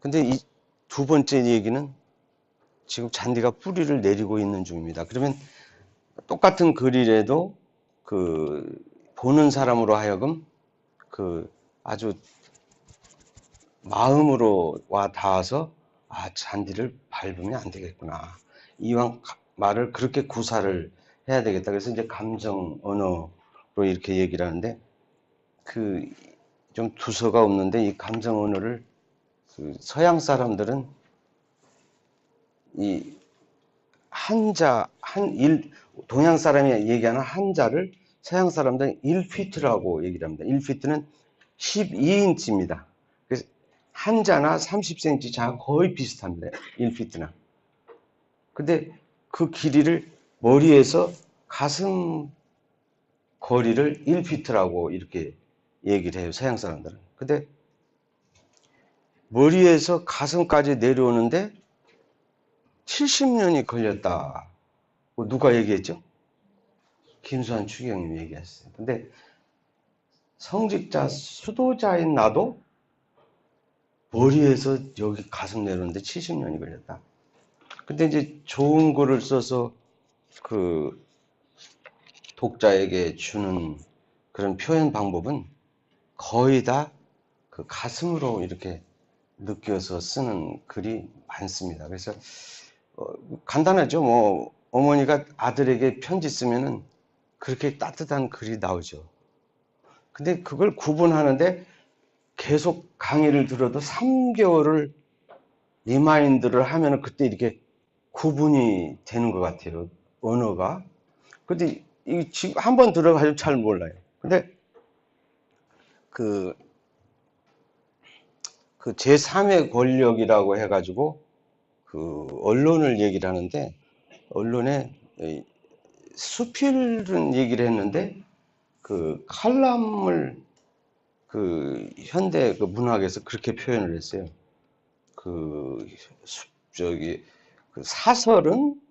근데 이 두 번째 얘기는 지금 잔디가 뿌리를 내리고 있는 중입니다. 그러면 똑같은 글이라도 그 보는 사람으로 하여금 그 아주 마음으로 와 닿아서 아, 잔디를 밟으면 안 되겠구나. 이왕 말을 그렇게 구사를 해야 되겠다. 그래서 이제 감정 언어로 이렇게 얘기를 하는데 그 좀 두서가 없는데 이 감정 언어를 그 서양 사람들은 이 한자 동양 사람이 얘기하는 한자를 서양 사람들은 1피트라고 얘기를 합니다. 1피트는 12인치입니다. 그래서 한자나 30cm 자 거의 비슷합니다. 1피트나. 근데 그 길이를 머리에서 가슴 거리를 1피트라고 이렇게 얘기를 해요. 서양 사람들은. 근데 머리에서 가슴까지 내려오는데 70년이 걸렸다. 누가 얘기했죠? 김수환 추기경님이 얘기했어요. 근데 성직자, 수도자인 나도 머리에서 여기 가슴 내려오는데 70년이 걸렸다. 근데 이제 좋은 글을 써서 그 독자에게 주는 그런 표현 방법은 거의 다 그 가슴으로 이렇게 느껴서 쓰는 글이 많습니다. 그래서 간단하죠. 뭐 어머니가 아들에게 편지 쓰면은 그렇게 따뜻한 글이 나오죠. 근데 그걸 구분하는데 계속 강의를 들어도 3개월을 리마인드를 하면은 그때 이렇게 구분이 되는 것 같아요. 언어가. 근데 이 지금 한번 들어가지고 잘 몰라요. 근데 그, 그 제3의 권력이라고 해가지고 그 언론을 얘기를 하는데 언론에 수필은 얘기를 했는데 그 칼럼을 그 현대 그 문학에서 그렇게 표현을 했어요. 그 저기 그 사설은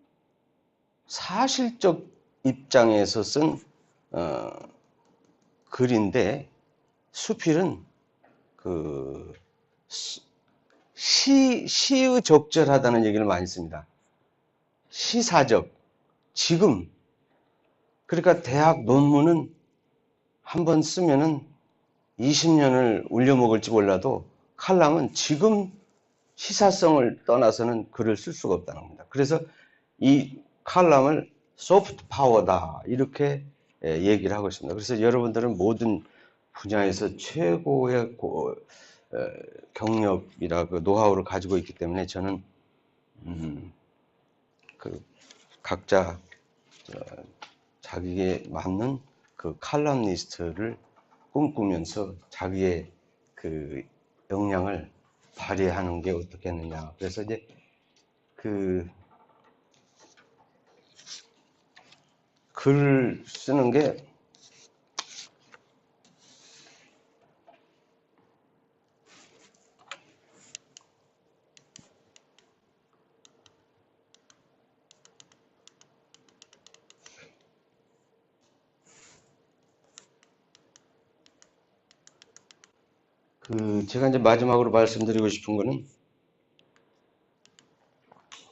사실적 입장에서 쓴 글인데 수필은 그 시의 적절하다는 얘기를 많이 씁니다. 시사적 지금 그러니까 대학 논문은 한번 쓰면은 20년을 울려먹을지 몰라도 칼럼은 지금 시사성을 떠나서는 글을 쓸 수가 없다는 겁니다. 그래서 이 칼럼을 소프트 파워다 이렇게 얘기를 하고 있습니다. 그래서 여러분들은 모든 분야에서 최고의 경력이라 그 노하우를 가지고 있기 때문에 저는 그 각자 자기에 맞는 그 칼럼니스트를 꿈꾸면서 자기의 그 역량을 발휘하는 게 어떻겠느냐. 그래서 이제 그 글 쓰는 게 그 제가 이제 마지막으로 말씀드리고 싶은 거는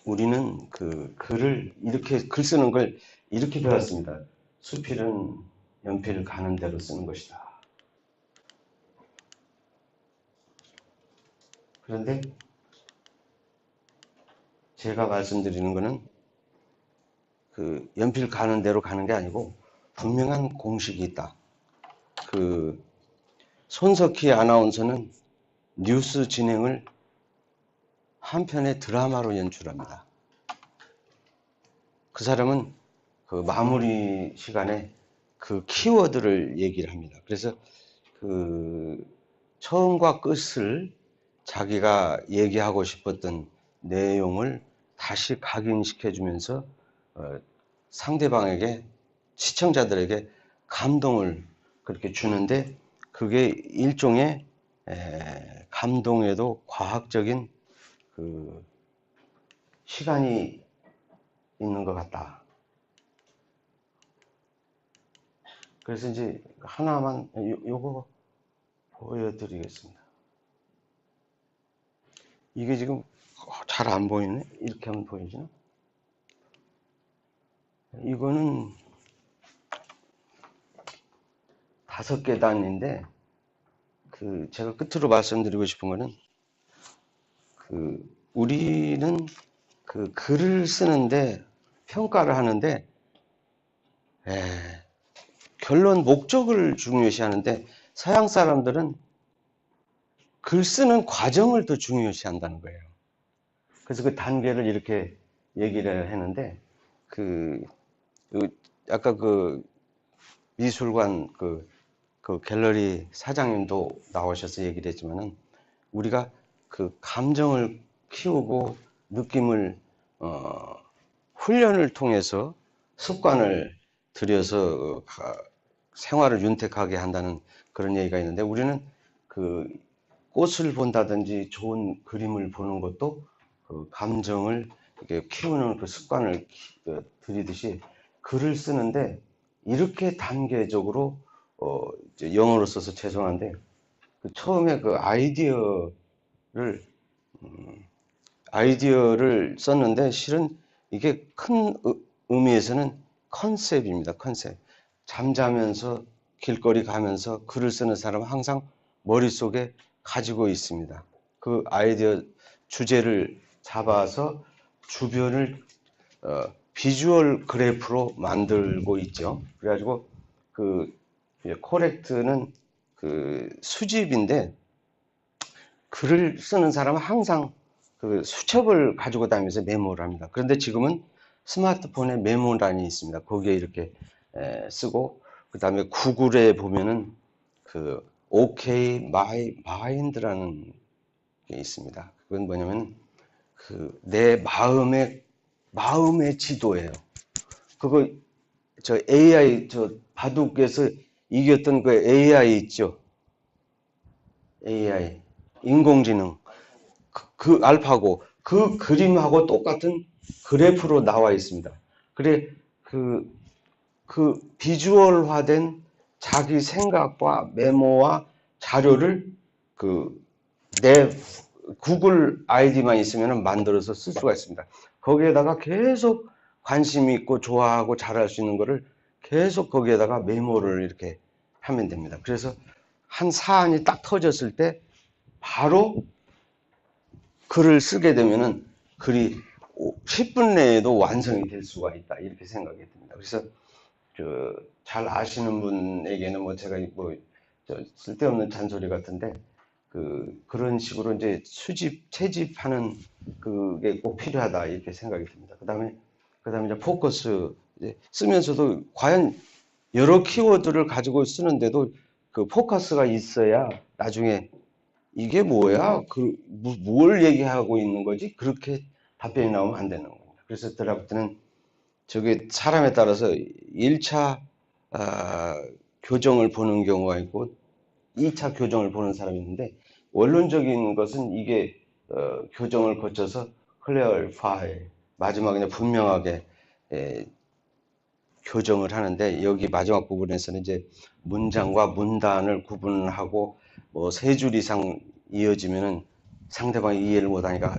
우리는 그 글을 이렇게 글 쓰는 걸 이렇게 배웠습니다. 수필은 연필 가는 대로 쓰는 것이다. 그런데 제가 말씀드리는 거는 그 연필 가는 대로 가는 게 아니고 분명한 공식이 있다. 그 손석희 아나운서는 뉴스 진행을 한 편의 드라마로 연출합니다. 그 사람은 그 마무리 시간에 그 키워드를 얘기를 합니다. 그래서 그 처음과 끝을 자기가 얘기하고 싶었던 내용을 다시 각인시켜 주면서 상대방에게 시청자들에게 감동을 그렇게 주는데 그게 일종의 감동에도 과학적인 그 시간이 있는 것 같다. 그래서 이제 하나만 요거 보여드리겠습니다. 이게 지금 잘 안 보이네. 이렇게 하면 보이지나? 이거는 5계단인데 그 제가 끝으로 말씀드리고 싶은 거는 우리는 그 글을 쓰는데 평가를 하는데 결론 목적을 중요시 하는데 서양 사람들은 글 쓰는 과정을 더 중요시 한다는 거예요. 그래서 그 단계를 이렇게 얘기를 했는데 아까 그 미술관 그 갤러리 사장님도 나오셔서 얘기를 했지만은 우리가 그 감정을 키우고 느낌을 훈련을 통해서 습관을 들여서 생활을 윤택하게 한다는 그런 얘기가 있는데 우리는 그 꽃을 본다든지 좋은 그림을 보는 것도 그 감정을 이렇게 키우는 그 습관을 들이듯이 글을 쓰는데 이렇게 단계적으로 이제 영어로 써서 죄송한데 처음에 그 아이디어를 썼는데 실은 이게 큰 의미에서는 컨셉입니다. 컨셉. 잠자면서 길거리 가면서 글을 쓰는 사람은 항상 머릿속에 가지고 있습니다. 그 아이디어 주제를 잡아서 주변을 비주얼 그래프로 만들고 있죠. 그래가지고 그 코렉트는 그 수집인데 글을 쓰는 사람은 항상 그 수첩을 가지고 다니면서 메모를 합니다. 그런데 지금은 스마트폰에 메모란이 있습니다. 거기에 이렇게 쓰고 그 다음에 구글에 보면은 그 OK My Mind라는 게 있습니다. 그건 뭐냐면 그 내 마음의 지도예요. 그거 저 AI 저 바둑에서 이겼던 그 AI 있죠. AI 인공지능 그 알파고 그 그림하고 똑같은 그래프로 나와 있습니다. 그래 그 비주얼화된 자기 생각과 메모와 자료를 내 구글 아이디만 있으면 만들어서 쓸 수가 있습니다. 거기에다가 계속 관심 있고 좋아하고 잘할 수 있는 거를 계속 거기에다가 메모를 이렇게 하면 됩니다. 그래서 한 사안이 딱 터졌을 때 바로 글을 쓰게 되면은 글이 10분 내에도 완성이 될 수가 있다. 이렇게 생각이 듭니다. 그래서 잘 아시는 분에게는 뭐 제가 뭐 쓸데없는 잔소리 같은데 그런 식으로 이제 채집하는 그게 꼭 필요하다 이렇게 생각이 듭니다. 그다음에 이제 포커스 이제 쓰면서도 과연 여러 키워드를 가지고 쓰는데도 그 포커스가 있어야 나중에 이게 뭐야? 뭘 얘기하고 있는 거지? 그렇게 답변이 나오면 안 되는 겁니다. 그래서 드라프트는 저게 사람에 따라서 1차 교정을 보는 경우가 있고 2차 교정을 보는 사람이 있는데 원론적인 것은 이게 교정을 거쳐서 clarify 마지막에 분명하게 교정을 하는데 여기 마지막 부분에서는 이제 문장과 문단을 구분하고 뭐 3줄 이상 이어지면은 상대방이 이해를 못하니까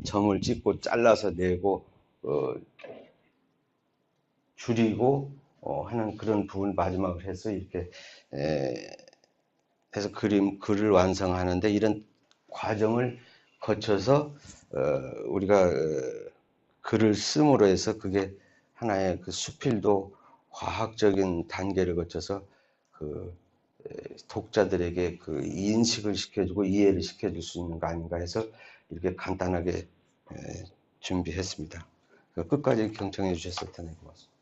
점을 찍고 잘라서 내고 줄이고 하는 그런 부분 마지막으로 해서 이렇게 해서 글을 완성하는데 이런 과정을 거쳐서 우리가 글을 씀으로 해서 그게 하나의 그 수필도 과학적인 단계를 거쳐서 그 독자들에게 그 인식을 시켜주고 이해를 시켜줄 수 있는 거 아닌가 해서 이렇게 간단하게 준비했습니다. 끝까지 경청해 주셨을 텐데 고맙습니다.